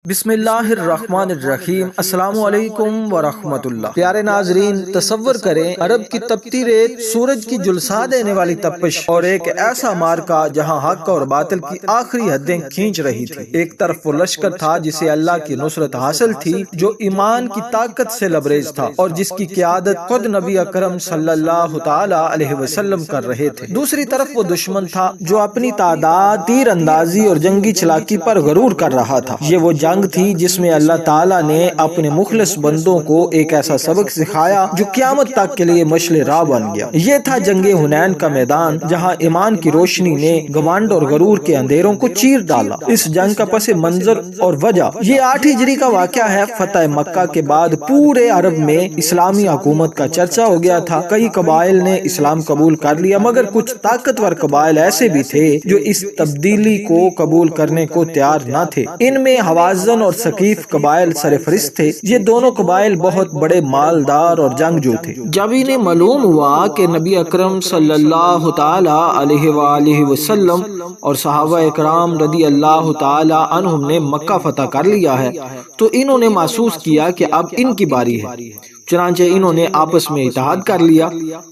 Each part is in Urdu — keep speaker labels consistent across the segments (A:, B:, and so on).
A: بسم اللہ الرحمن الرحیم۔ السلام علیکم ورحمۃ اللہ۔ پیارے ناظرین، تصور کریں عرب کی تپتی ریت سورج کی جلسا دینے والی تپش اور ایک ایسا مارکا جہاں حق اور باطل کی آخری حدیں کھینچ رہی تھی۔ ایک طرف وہ لشکر تھا جسے اللہ کی نصرت حاصل تھی، جو ایمان کی طاقت سے لبریز تھا اور جس کی قیادت خود نبی اکرم صلی اللہ تعالی علیہ وسلم کر رہے تھے۔ دوسری طرف وہ دشمن تھا جو اپنی تعداد، تیر اندازی اور جنگی چلاکی پر غرور کر رہا تھا۔ یہ وہ جنگ تھی جس میں اللہ تعالیٰ نے اپنے مخلص بندوں کو ایک ایسا سبق سکھایا جو قیامت تک کے لیے مشعل راہ بن گیا۔ یہ تھا جنگ حنین کا میدان، جہاں ایمان کی روشنی نے گھمنڈ اور غرور کے اندھیروں کو چیر ڈالا۔ اس جنگ کا پس منظر اور وجہ یہ 8 ہجری کا واقعہ ہے۔ فتح مکہ کے بعد پورے عرب میں اسلامی حکومت کا چرچا ہو گیا تھا۔ کئی قبائل نے اسلام قبول کر لیا، مگر کچھ طاقتور قبائل ایسے بھی تھے جو اس تبدیلی کو قبول کرنے کو تیار نہ تھے۔ ان میں حوازن اور ثقیف قبائل سرفرست تھے۔ یہ دونوں قبائل بہت بڑے مالدار اور جنگجو تھے۔ جب انہیں معلوم ہوا کہ نبی اکرم صلی اللہ تعالی علیہ وآلہ وسلم اور صحابہ اکرام رضی اللہ تعالی عنہم نے مکہ فتح کر لیا ہے، تو انہوں نے محسوس کیا کہ اب ان کی باری ہے۔ چنانچہ انہوں نے آپس میں اتحاد کر لیا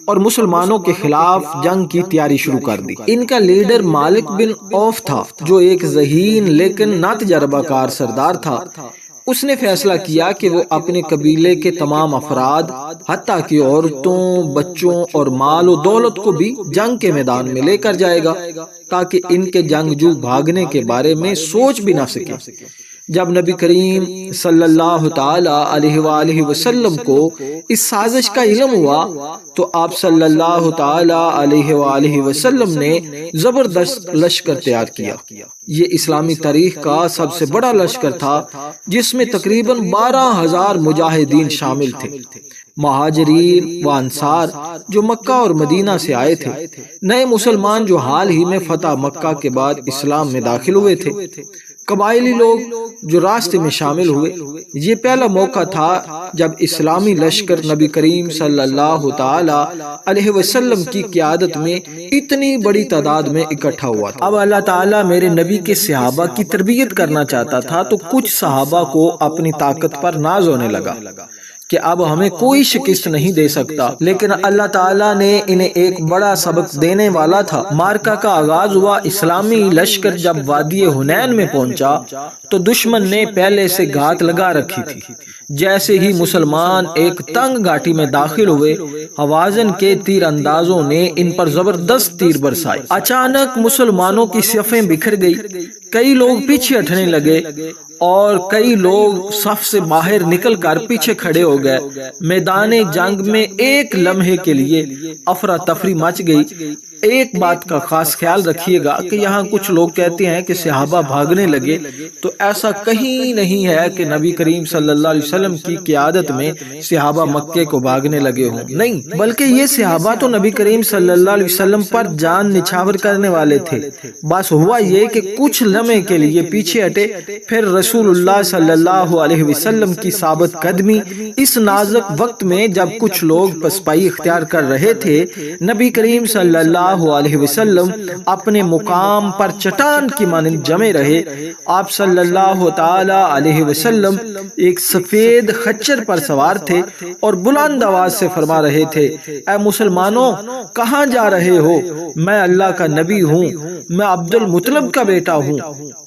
A: اور مسلمانوں کے خلاف جنگ کی تیاری شروع کر دی۔ ان کا لیڈر مالک بن عوف تھا، جو ایک ذہین لیکن نہ تجربہ کار سردار تھا۔ اس نے فیصلہ کیا کہ وہ اپنے قبیلے کے تمام افراد، حتیٰ کہ عورتوں، بچوں اور مال و دولت کو بھی جنگ کے میدان میں لے کر جائے گا، تاکہ ان کے جنگجو بھاگنے کے بارے میں سوچ بھی نہ سکے۔ جب نبی کریم صلی اللہ تعالی علیہ وآلہ وسلم کو اس سازش کا علم ہوا تو آپ صلی اللہ تعالی علیہ وآلہ وسلم نے زبردست لشکر تیار کیا۔ یہ اسلامی تاریخ کا سب سے بڑا لشکر تھا، جس میں تقریباً 12,000 مجاہدین شامل تھے، مہاجرین و انصار جو مکہ اور مدینہ سے آئے تھے، نئے مسلمان جو حال ہی میں فتح مکہ کے بعد اسلام میں داخل ہوئے تھے، قبائلی لوگ جو راستے میں شامل ہوئے۔ یہ پہلا موقع تھا جب اسلامی لشکر نبی کریم صلی اللہ تعالی علیہ وسلم کی قیادت میں اتنی بڑی تعداد میں اکٹھا ہوا تھا۔ اب اللہ تعالیٰ میرے نبی کے صحابہ کی تربیت کرنا چاہتا تھا، تو کچھ صحابہ کو اپنی طاقت پر ناز ہونے لگا کہ اب ہمیں کوئی شکست نہیں دے سکتا، لیکن اللہ تعالیٰ نے انہیں ایک بڑا سبق دینے والا تھا۔ مارکہ کا آغاز ہوا۔ اسلامی لشکر جب وادی حنین میں پہنچا تو دشمن نے پہلے سے گھات لگا رکھی تھی۔ جیسے ہی مسلمان ایک تنگ گھاٹی میں داخل ہوئے، حوازن کے تیر اندازوں نے ان پر زبردست تیر برسائے۔ اچانک مسلمانوں کی صفیں بکھر گئی، کئی لوگ پیچھے ہٹنے لگے اور کئی لوگ صف سے باہر نکل کر پیچھے کھڑے ہو گئے۔ میدان جنگ میں ایک لمحے کے لیے افراتفری مچ گئی۔ ایک بات کا خاص خیال رکھیے گا کہ یہاں کچھ لوگ کہتے ہیں کہ صحابہ بھاگنے لگے، تو ایسا کہیں نہیں ہے کہ نبی کریم صلی اللہ علیہ وسلم کی قیادت میں صحابہ مکے کو بھاگنے لگے ہوں، نہیں، بلکہ یہ صحابہ تو نبی کریم صلی اللہ علیہ وسلم پر جان نچھاور کرنے والے تھے۔ بس ہوا یہ کہ کچھ لمحے کے لیے پیچھے ہٹے، پھر رسول اللہ صلی اللہ علیہ وسلم کی ثابت قدمی اس نازک وقت میں جب کچھ لوگ پسپائی اختیار کر رہے تھے، نبی کریم صلی اللہ علیہ وسلم اپنے مقام پر چٹان کی مانند جمے رہے۔ آپ صلی اللہ تعالی علیہ وسلم ایک سفید خچر پر سوار تھے اور بلند آواز سے فرما رہے تھے، اے مسلمانوں، کہاں جا رہے ہو؟ میں اللہ کا نبی ہوں، میں عبد المطلب کا بیٹا ہوں۔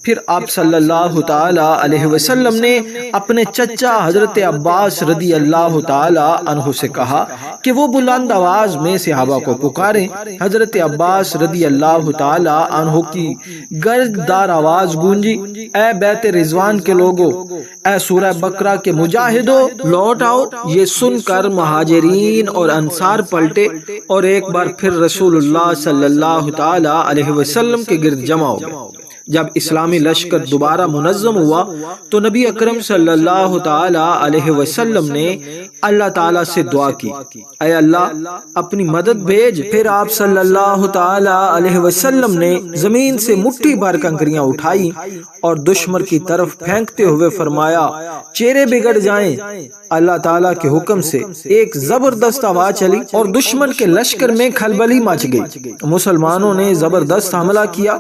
A: پھر آپ صلی اللہ تعالی علیہ وسلم نے اپنے چچا حضرت عباس رضی اللہ تعالی عنہ سے کہا کہ وہ بلند آواز میں صحابہ کو پکاریں۔ حضرت عباس رضی اللہ تعالی عنہ کی گرجدار آواز گونجی، اے بیت رضوان کے لوگوں، اے سورہ بقرہ کے مجاہدوں، لوٹ آؤ۔ یہ سن کر مہاجرین اور انصار پلٹے اور ایک بار پھر رسول اللہ صلی اللہ تعالی علیہ وسلم کے گرد جمع ہو گئے۔ جب اسلامی لشکر دوبارہ منظم ہوا تو نبی اکرم صلی اللہ تعالی علیہ وسلم نے اللہ تعالیٰ سے دعا کی، اے اللہ اپنی مدد بھیج۔ پھر آپ صلی اللہ تعالی علیہ وسلم نے زمین سے مٹھی بھر کنکریاں اٹھائی اور دشمن کی طرف پھینکتے ہوئے فرمایا، چہرے بگڑ جائیں۔ اللہ تعالیٰ کے حکم سے ایک زبردست آواز چلی اور دشمن کے لشکر میں کھلبلی مچ گئی۔ مسلمانوں نے زبردست حملہ کیا،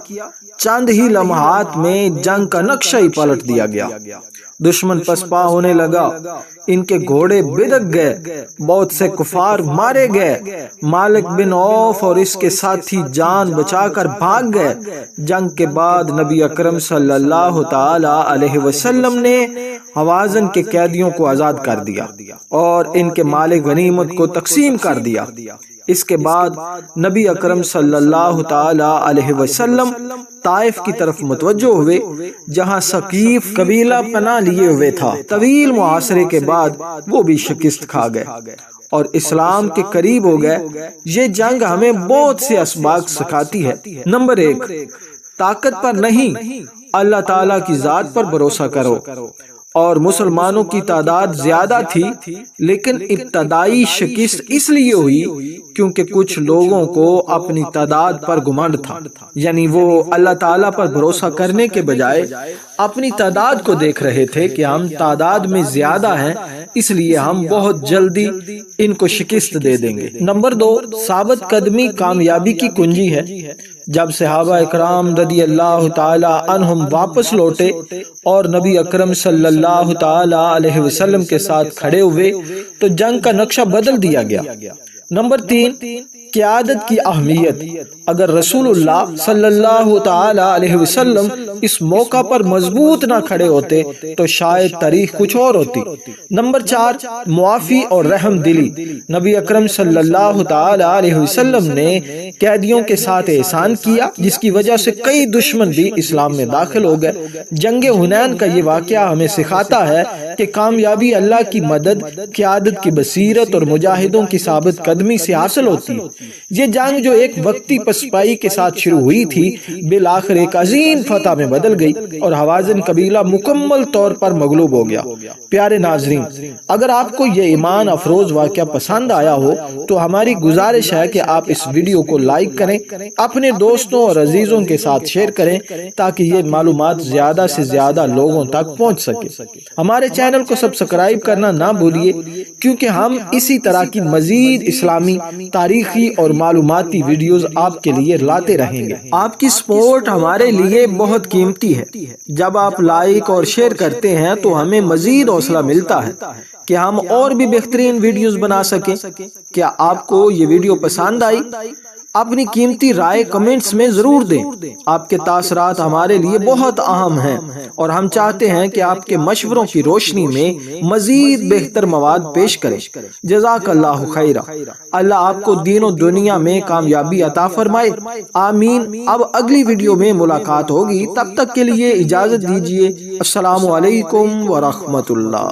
A: چند ہی لمحات میں جنگ کا نقشہ ہی پلٹ دیا گیا۔ دشمن پسپا ہونے لگا، ان کے گھوڑے بدک گئے، بہت سے کفار مارے گئے، مالک بن عوف اور اس کے ساتھی جان بچا کر بھاگ گئے۔ جنگ کے بعد نبی اکرم صلی اللہ تعالی علیہ وسلم نے حوازن کے قیدیوں کو آزاد کر دیا اور ان کے مال غنیمت کو تقسیم کر دیا۔ اس کے بعد نبی اکرم صلی اللہ تعالی علیہ وسلم طائف کی طرف متوجہ ہوئے، جہاں ثقیف قبیلہ پناہ لیے ہوئے تھا۔ طویل محاصرے کے بعد وہ بھی شکست کھا گئے اور اسلام کے قریب ہو گئے۔ یہ جنگ ہمیں بہت سے اسباق سکھاتی ہے۔ نمبر 1، طاقت پر نہیں، اللہ تعالیٰ کی ذات پر بھروسہ کرو۔ اور مسلمانوں کی تعداد زیادہ تھی، لیکن ابتدائی شکست اس لیے ہوئی کیونکہ کچھ لوگوں کو اپنی تعداد پر گھمنڈ تھا، یعنی وہ اللہ تعالیٰ پر بھروسہ کرنے کے بجائے اپنی تعداد کو دیکھ رہے تھے کہ ہم تعداد میں زیادہ ہیں، اس لیے ہم بہت جلدی ان کو شکست دے دیں گے۔ نمبر 2، ثابت قدمی کامیابی کی کنجی ہے۔ جب صحابہ اکرام رضی اللہ تعالی عنہم واپس لوٹے اور نبی اکرم صلی اللہ تعالی علیہ وسلم کے ساتھ کھڑے ہوئے تو جنگ کا نقشہ بدل دیا گیا۔ نمبر 3، قیادت کی اہمیت۔ اگر رسول اللہ صلی اللہ تعالی علیہ وسلم اس موقع پر مضبوط نہ کھڑے ہوتے تو شاید تاریخ کچھ اور ہوتی۔ نمبر 4، معافی اور رحم دلی۔ نبی اکرم صلی اللہ تعالی علیہ وسلم نے قیدیوں کے ساتھ احسان کیا، جس کی وجہ سے کئی دشمن بھی اسلام میں داخل ہو گئے۔ جنگ حنین کا یہ واقعہ ہمیں سکھاتا ہے کہ کامیابی اللہ کی مدد، قیادت کی بصیرت اور مجاہدوں کی ثابت قدمی سے حاصل ہوتی ہے۔ یہ جنگ جو ایک وقتی پسپائی کے ساتھ شروع ہوئی تھی، بالآخر ایک عظیم فتح میں بدل گئی اور حوازن قبیلہ مکمل طور پر مغلوب ہو گیا۔ پیارے ناظرین، اگر آپ کو یہ ایمان افروز واقعہ پسند آیا ہو تو ہماری گزارش ہے کہ آپ اس ویڈیو کو لائک کریں، اپنے دوستوں اور عزیزوں کے ساتھ شیئر کریں تاکہ یہ معلومات زیادہ سے زیادہ لوگوں تک پہنچ سکے۔ ہمارے چینل کو سبسکرائب کرنا نہ بھولیے، کیونکہ ہم اسی طرح کی مزید اسلامی، تاریخی اور معلوماتی ویڈیوز آپ کے لیے لاتے رہیں گے۔ آپ کی سپورٹ ہمارے لیے بہت قیمتی ہے۔ جب آپ لائک اور شیئر کرتے ہیں تو ہمیں مزید حوصلہ ملتا ہے کہ ہم اور بھی بہترین ویڈیوز بنا سکیں۔ کیا آپ کو یہ ویڈیو پسند آئی؟ اپنی قیمتی رائے کمنٹس میں ضرور دیں۔ آپ کے تاثرات ہمارے لیے بہت اہم ہیں اور ہم چاہتے ہیں کہ آپ کے مشوروں کی روشنی میں مزید بہتر مواد پیش کریں۔ جزاک اللہ خیرہ۔ اللہ آپ کو دین و دنیا میں کامیابی عطا فرمائے، آمین۔ اب اگلی ویڈیو میں ملاقات ہوگی، تب تک کے لیے اجازت دیجیے۔ السلام علیکم ورحمۃ اللہ۔